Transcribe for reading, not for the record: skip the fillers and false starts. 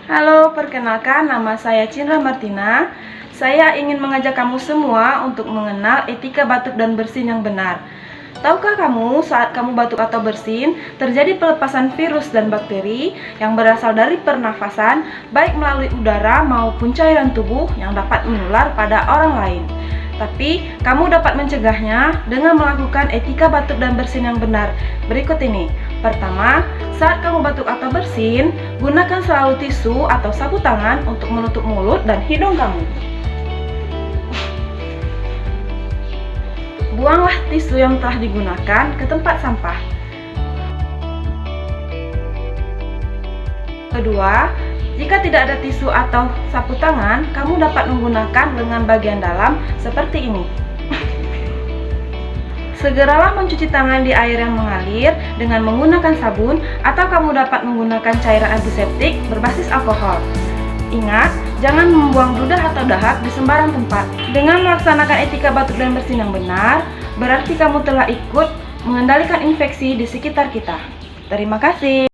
Halo, perkenalkan nama saya Cindra Martina. Saya ingin mengajak kamu semua untuk mengenal etika batuk dan bersin yang benar. Tahukah kamu saat kamu batuk atau bersin, terjadi pelepasan virus dan bakteri yang berasal dari pernafasan, baik melalui udara maupun cairan tubuh yang dapat menular pada orang lain. Tapi, kamu dapat mencegahnya dengan melakukan etika batuk dan bersin yang benar. Berikut ini. Pertama, saat kamu batuk atau bersin, gunakan selalu tisu atau sapu tangan untuk menutup mulut dan hidung kamu. Buanglah tisu yang telah digunakan ke tempat sampah. Kedua, jika tidak ada tisu atau sapu tangan, kamu dapat menggunakan lengan bagian dalam seperti ini. Segeralah mencuci tangan di air yang mengalir dengan menggunakan sabun, atau kamu dapat menggunakan cairan antiseptik berbasis alkohol. Ingat, jangan membuang ludah atau dahak di sembarang tempat. Dengan melaksanakan etika batuk dan bersin yang benar, berarti kamu telah ikut mengendalikan infeksi di sekitar kita. Terima kasih.